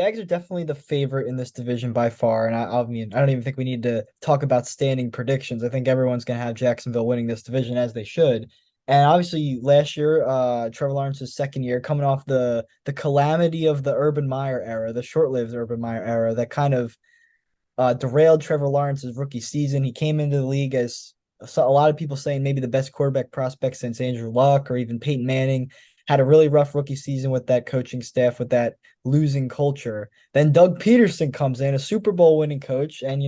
Jags are definitely the favorite in this division by far, and I mean, I don't even think we need to talk about standing predictions. I think everyone's going to have Jacksonville winning this division as they should. And obviously, last year, Trevor Lawrence's second year, coming off the calamity of the Urban Meyer era, the short-lived Urban Meyer era, that kind of derailed Trevor Lawrence's rookie season. He came into the league as a lot of people saying maybe the best quarterback prospect since Andrew Luck or even Peyton Manning. Had a really rough rookie season with that coaching staff, with that losing culture. Then Doug Peterson comes in, a Super Bowl winning coach, and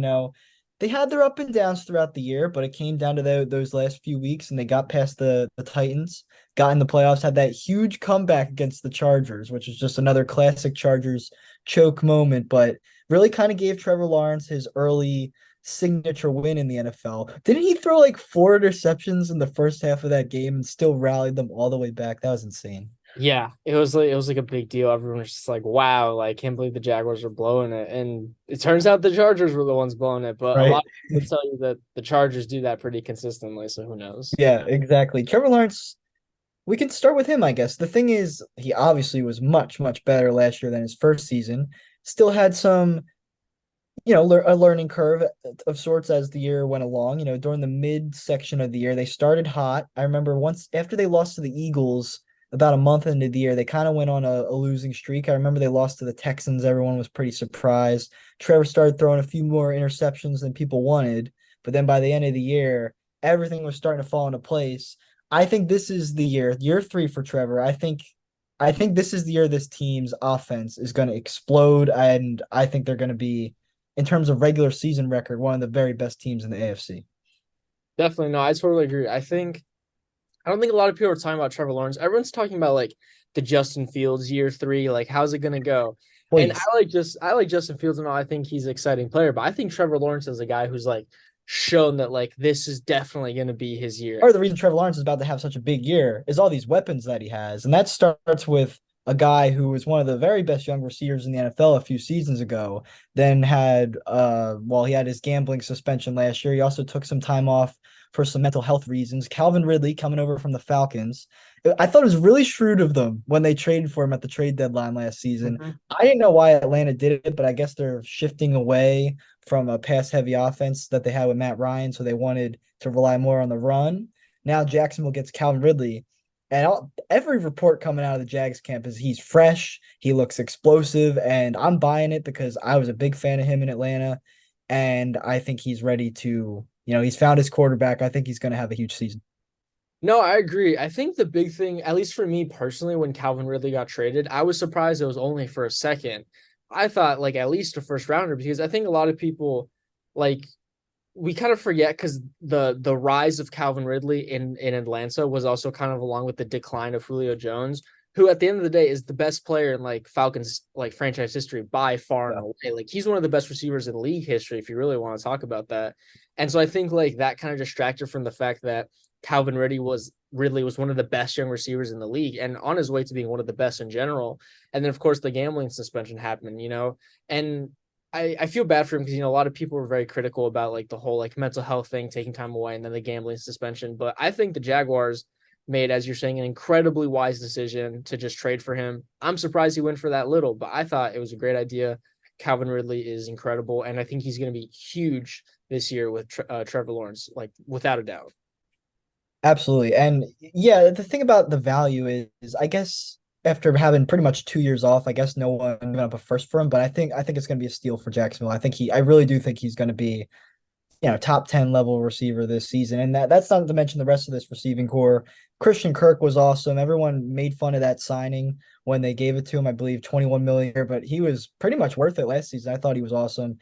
they had their up and downs throughout the year, but it came down to those last few weeks, and they got past the Titans, got in the playoffs, had that huge comeback against the Chargers, which is just another classic Chargers choke moment, but really kind of gave Trevor Lawrence his early signature win in the NFL. Didn't he throw like four interceptions in the first half of that game and still rallied them all the way back? That was insane. Yeah, it was like a big deal. Everyone was just like, "Wow!" Like, can't believe the Jaguars are blowing it. And it turns out the Chargers were the ones blowing it. But a Right. lot of people would tell you that the Chargers do that pretty consistently. So who knows? Yeah, exactly. Trevor Lawrence, we can start with him, I guess. The thing is, he obviously was much, much better last year than his first season. Still had some a learning curve of sorts as the year went along. During the mid section of the year, they started hot. I remember once after they lost to the Eagles about a month into the year, they kind of went on a losing streak. I remember they lost to the Texans. Everyone was pretty surprised. Trevor started throwing a few more interceptions than people wanted, but then by the end of the year, everything was starting to fall into place. I think this is the year three for Trevor. I think this is the year this team's offense is going to explode, and I think they're going to be in terms of regular season record, one of the very best teams in the AFC. Definitely, no, I totally agree. I don't think a lot of people are talking about Trevor Lawrence. Everyone's talking about like the Justin Fields year three, like how's it gonna go? And Please. I like Justin Fields and all. I think he's an exciting player, but I think Trevor Lawrence is a guy who's like shown that like this is definitely gonna be his year. Part of the reason Trevor Lawrence is about to have such a big year is all these weapons that he has. And that starts with a guy who was one of the very best young receivers in the NFL a few seasons ago, then had he had his gambling suspension last year. He also took some time off for some mental health reasons. Calvin Ridley coming over from the Falcons. I thought it was really shrewd of them when they traded for him at the trade deadline last season. Mhm. I didn't know why Atlanta did it, but I guess they're shifting away from a pass heavy offense that they had with Matt Ryan, so they wanted to rely more on the run. Now Jacksonville gets Calvin Ridley, and every report coming out of the Jags camp is he's fresh, he looks explosive, and I'm buying it because I was a big fan of him in Atlanta, and I think he's ready to, he's found his quarterback. I think he's going to have a huge season. No, I agree. I think the big thing, at least for me personally, when Calvin Ridley got traded, I was surprised it was only for a second. I thought like at least a first rounder because I think a lot of people like we kind of forget because the rise of Calvin Ridley in Atlanta was also kind of along with the decline of Julio Jones, who at the end of the day is the best player in like Falcons like franchise history by far and Yeah. away. Like he's one of the best receivers in league history if you really want to talk about that. And so I think like that kind of distracted from the fact that Calvin Ridley was one of the best young receivers in the league and on his way to being one of the best in general. And then of course the gambling suspension happened. And I feel bad for him because a lot of people were very critical about like the whole like mental health thing, taking time away, and then the gambling suspension. But I think the Jaguars made, as you're saying, an incredibly wise decision to just trade for him. I'm surprised he went for that little, but I thought it was a great idea. Calvin Ridley is incredible, and I think he's going to be huge this year with Trevor Lawrence, like without a doubt. Absolutely. And yeah, the thing about the value is I guess after having pretty much 2 years off, I guess no one giving up a first for him, but I think it's gonna be a steal for Jacksonville. I really do think he's gonna be, top 10 level receiver this season. And that's not to mention the rest of this receiving core. Christian Kirk was awesome. Everyone made fun of that signing when they gave it to him, I believe 21 million, but he was pretty much worth it last season. I thought he was awesome.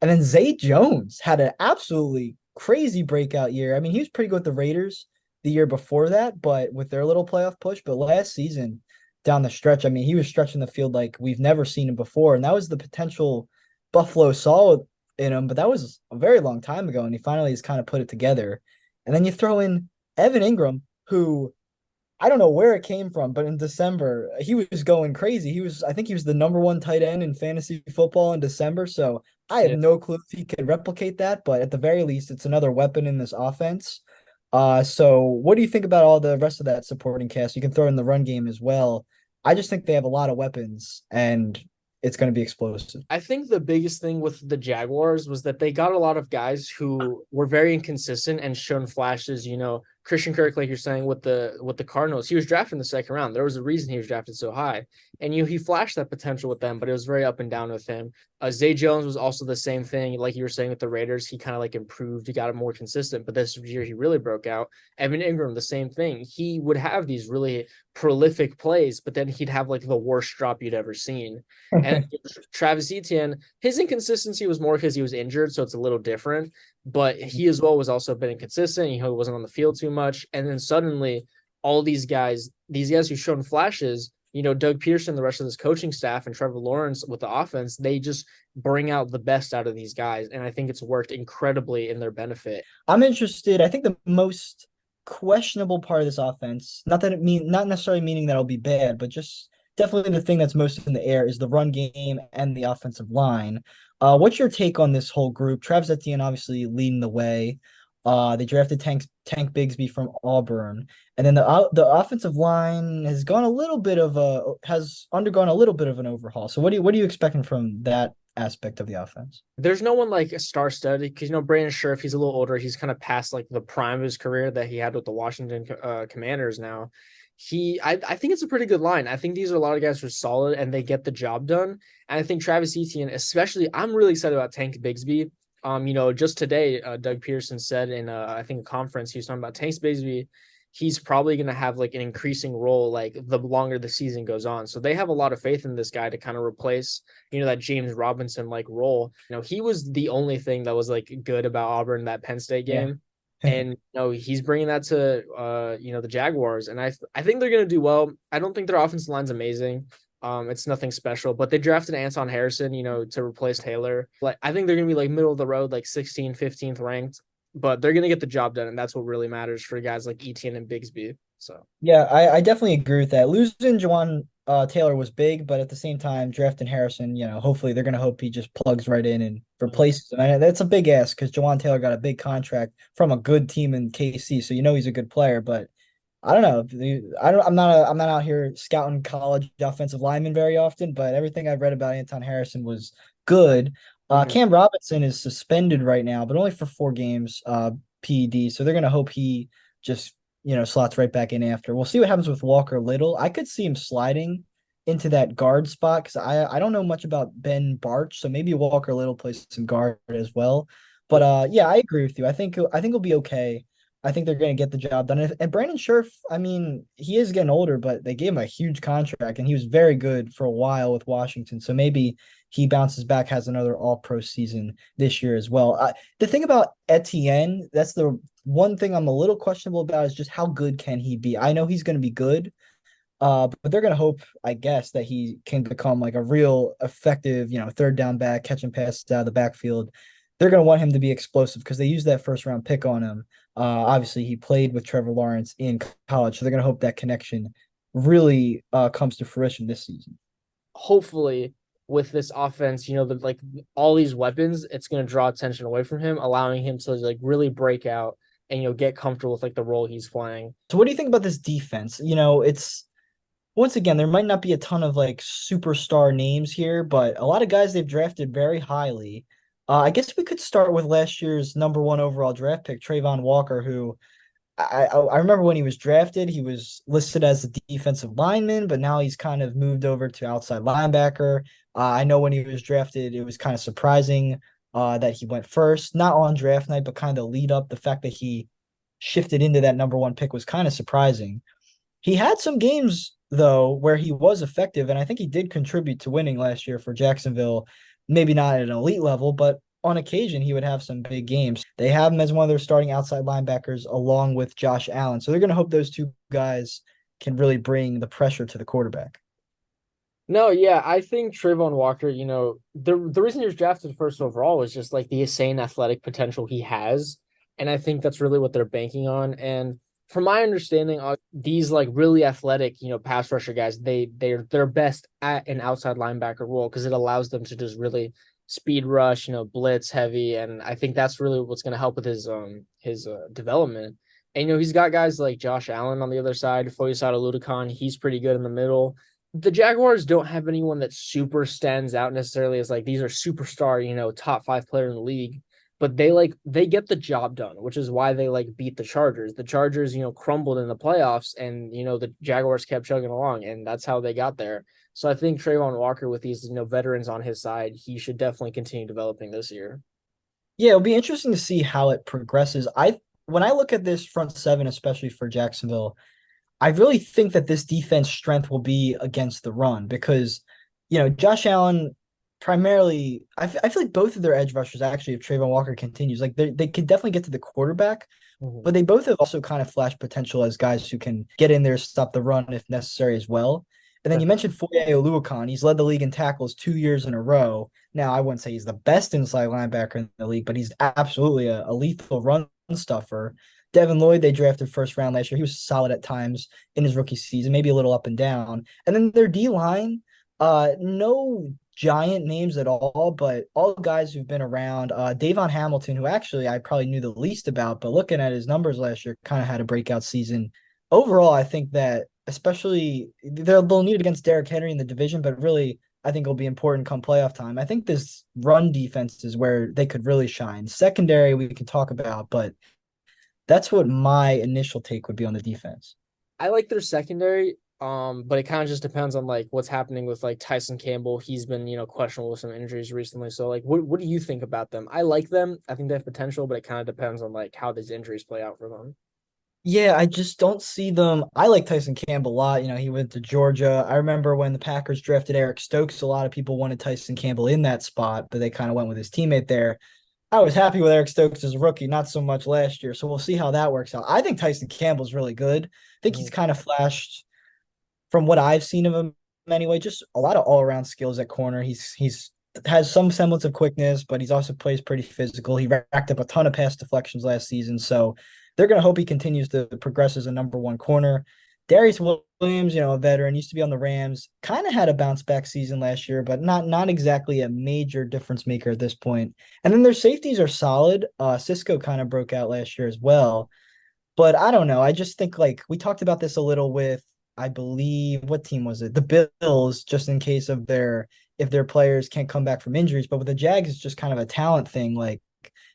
And then Zay Jones had an absolutely crazy breakout year. I mean, he was pretty good with the Raiders the year before that, but with their little playoff push. But last season, down the stretch, I mean, he was stretching the field like we've never seen him before. And that was the potential Buffalo saw in him, but that was a very long time ago. And he finally has kind of put it together. And then you throw in Evan Ingram, who I don't know where it came from, but in December, he was going crazy. I think he was the number one tight end in fantasy football in December. So I have Yeah. no clue if he can replicate that, but at the very least, it's another weapon in this offense. So what do you think about all the rest of that supporting cast? You can throw in the run game as well. I just think they have a lot of weapons, and it's going to be explosive. I think the biggest thing with the Jaguars was that they got a lot of guys who were very inconsistent and shown flashes. Christian Kirk, like you're saying, with the Cardinals, he was drafted in the second round. There was a reason he was drafted so high, and he flashed that potential with them, but it was very up and down with him. Zay Jones was also the same thing, like you were saying with the Raiders. He kind of like improved, he got more consistent, but this year he really broke out. Evan Ingram, the same thing. He would have these really prolific plays, but then he'd have like the worst drop you'd ever seen. And Travis Etienne, his inconsistency was more because he was injured, so it's a little different. But he as well was also been inconsistent. He wasn't on the field too much. And then suddenly, all these guys who've shown flashes, Doug Peterson, the rest of this coaching staff, and Trevor Lawrence with the offense, they just bring out the best out of these guys. And I think it's worked incredibly in their benefit. I'm interested. I think the most questionable part of this offense, not necessarily meaning that it'll be bad, but just definitely the thing that's most in the air is the run game and the offensive line. What's your take on this whole group? Travis Etienne obviously leading the way. They drafted Tank Bigsby from Auburn, and then the offensive line has undergone a little bit of an overhaul. So what are you expecting from that aspect of the offense? There's no one like a star study because Brandon Scherf, he's a little older. He's kind of past like the prime of his career that he had with the Washington Commanders now. I think it's a pretty good line. I think these are a lot of guys who are solid and they get the job done. And I think Travis Etienne, especially, I'm really excited about Tank Bigsby. Just today, Doug Pearson said in I think a conference, he was talking about Tank Bigsby. He's probably going to have like an increasing role like the longer the season goes on. So they have a lot of faith in this guy to kind of replace, that James Robinson like role. He was the only thing that was like good about Auburn that Penn State Yeah. game. And he's bringing that to the Jaguars, and I think they're gonna do well. I don't think their offensive line's amazing. It's nothing special, but they drafted Anton Harrison, to replace Taylor. Like I think they're gonna be like middle of the road, like 16th, 15th ranked, but they're gonna get the job done, and that's what really matters for guys like Etienne and Bigsby. So Yeah, I definitely agree with that. Losing Jawan Taylor was big, but at the same time, drafting Harrison, hopefully they're gonna hope he just plugs right in and replaces him. And that's a big ask because Jawan Taylor got a big contract from a good team in KC, so he's a good player. But I don't know. I'm not out here scouting college offensive linemen very often, but everything I've read about Anton Harrison was good. mhm. Cam Robinson is suspended right now, but only for 4 games, PED. So they're gonna hope he just slots right back in after. We'll see what happens with Walker Little. I could see him sliding into that guard spot because I don't know much about Ben Barch, so maybe Walker Little plays some guard as well. But yeah, I agree with you. I think it'll be okay. I think they're going to get the job done. And Brandon Scherf, I mean, he is getting older, but they gave him a huge contract, and he was very good for a while with Washington. So maybe he bounces back, has another All-Pro season this year as well. The thing about Etienne, that's the one thing I'm a little questionable about is just how good can he be? I know he's going to be good, but they're going to hope, I guess, that he can become like a real effective, third down back, catching passes out of the backfield. They're going to want him to be explosive because they used that first round pick on him. Obviously, he played with Trevor Lawrence in college, so they're going to hope that connection really comes to fruition this season. Hopefully with this offense, like all these weapons, it's going to draw attention away from him, allowing him to like really break out and get comfortable with like the role he's playing. So, what do you think about this defense? It's once again, there might not be a ton of like superstar names here, but a lot of guys they've drafted very highly. I guess we could start with last year's number one overall draft pick, Trayvon Walker, who I remember when he was drafted, he was listed as a defensive lineman, but now he's kind of moved over to outside linebacker. I know when he was drafted, it was kind of surprising that he went first, not on draft night, but kind of lead up. The fact that he shifted into that number one pick was kind of surprising. He had some games though where he was effective, and I think he did contribute to winning last year for Jacksonville. Maybe not at an elite level, but on occasion he would have some big games. They have him as one of their starting outside linebackers along with Josh Allen. So they're going to hope those two guys can really bring the pressure to the quarterback. No, yeah, I think Trayvon Walker, the reason he was drafted first overall was just like the insane athletic potential he has. And I think that's really what they're banking on. And from my understanding, these like really athletic, pass rusher guys, they're best at an outside linebacker role because it allows them to just really speed rush, blitz heavy. And I think that's really what's going to help with his development. And he's got guys like Josh Allen on the other side, Foyesade Ludicon, he's pretty good in the middle. the Jaguars don't have anyone that super stands out necessarily as like these are superstar, top five player in the league. But they get the job done, which is why they like beat the Chargers. The Chargers, crumbled in the playoffs, and the Jaguars kept chugging along, and that's how they got there. So I think Trayvon Walker, with these veterans on his side, he should definitely continue developing this year. Yeah, it'll be interesting to see how it progresses. When I look at this front seven, especially for Jacksonville, I really think that this defense strength will be against the run because, Josh Allen primarily, I feel like both of their edge rushers actually, if Trayvon Walker continues, like they could definitely get to the quarterback, Mhm. but they both have also kind of flash potential as guys who can get in there, stop the run if necessary as well. And then you mentioned Foye Oluokun. He's led the league in tackles 2 years in a row. Now, I wouldn't say he's the best inside linebacker in the league, but he's absolutely a lethal run stuffer. Devin Lloyd, they drafted first round last year. He was solid at times in his rookie season, maybe a little up and down. And then their D line, no giant names at all, but all guys who've been around. Davon Hamilton, who actually I probably knew the least about, but looking at his numbers last year, kind of had a breakout season. Overall, I think that especially they'll need it against Derrick Henry in the division, but really I think it'll be important come playoff time. I think this run defense is where they could really shine. Secondary we could talk about, but that's what my initial take would be on the defense. I like their secondary, but it kind of just depends on like what's happening with like Tyson Campbell. He's been, questionable with some injuries recently. So like what do you think about them? I like them. I think they have potential, but it kind of depends on like how these injuries play out for them. Yeah, I just don't see them. I like Tyson Campbell a lot. He went to Georgia. I remember when the Packers drafted Eric Stokes, a lot of people wanted Tyson Campbell in that spot, but they kind of went with his teammate there. I was happy with Eric Stokes as a rookie, not so much last year. So we'll see how that works out. I think Tyson Campbell's really good. I think he's Mhm. kind of flashed from what I've seen of him anyway, just a lot of all around skills at corner. He's has some semblance of quickness, but he's also plays pretty physical. He racked up a ton of pass deflections last season, so they're gonna hope he continues to progress as a number one corner. Darius Williams, a veteran, used to be on the Rams, kind of had a bounce back season last year, but not exactly a major difference maker at this point. And then their safeties are solid. Cisco kind of broke out last year as well. But I don't know. I just think like we talked about this a little with, I believe, what team was it? The Bills, just in case of if their players can't come back from injuries. But with the Jags, it's just kind of a talent thing. Like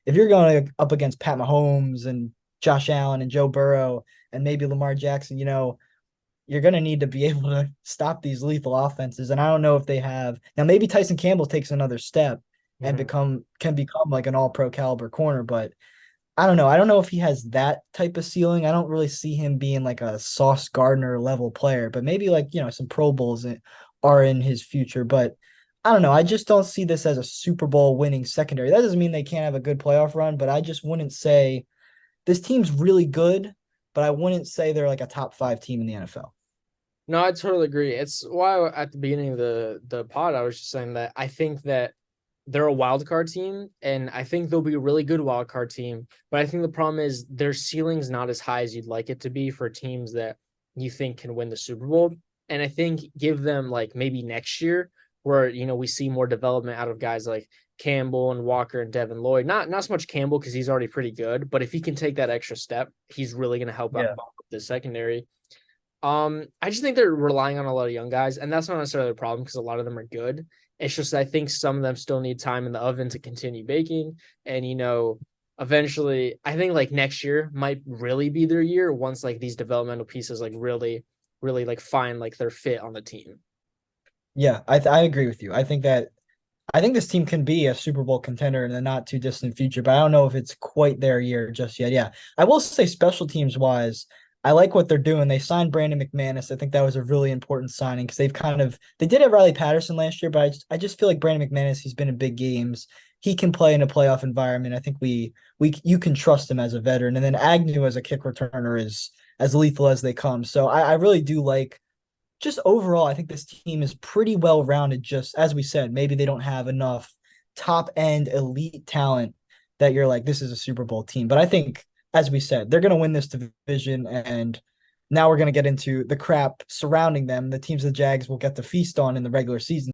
if you're going up against Pat Mahomes and Josh Allen and Joe Burrow and maybe Lamar Jackson, you're going to need to be able to stop these lethal offenses. And I don't know if they have. Now maybe Tyson Campbell takes another step and Mhm. can become like an all pro caliber corner, but I don't know. I don't know if he has that type of ceiling. I don't really see him being like a Sauce Gardner level player, but maybe like, some Pro Bowls are in his future. But I don't know. I just don't see this as a Super Bowl winning secondary. That doesn't mean they can't have a good playoff run, but I just wouldn't say this team's really good, but I wouldn't say they're like a top five team in the NFL. No, I totally agree. It's why at the beginning of the pod I was just saying that I think that they're a wild card team, and I think they'll be a really good wild card team. But I think the problem is their ceiling's not as high as you'd like it to be for teams that you think can win the Super Bowl. And I think give them like maybe next year where we see more development out of guys like Campbell and Walker and Devin Lloyd. Not so much Campbell because he's already pretty good, but if he can take that extra step, he's really going to help out Yeah. the secondary. I just think they're relying on a lot of young guys, and that's not necessarily a problem because a lot of them are good. It's just I think some of them still need time in the oven to continue baking, and eventually, I think like next year might really be their year once like these developmental pieces like really, really like find like their fit on the team. Yeah, I agree with you. I think this team can be a Super Bowl contender in the not too distant future, but I don't know if it's quite their year just yet. Yeah. I will say special teams wise, I like what they're doing. They signed Brandon McManus. I think that was a really important signing because they did have Riley Patterson last year, but I just feel like Brandon McManus, he's been in big games. He can play in a playoff environment. I think you can trust him as a veteran. And then Agnew as a kick returner is as lethal as they come. So I really do like just overall, I think this team is pretty well rounded. Just as we said, maybe they don't have enough top end elite talent that you're like, this is a Super Bowl team. But I think, as we said, they're going to win this division. And now we're going to get into the crap surrounding them. The teams the Jags will get to feast on in the regular season.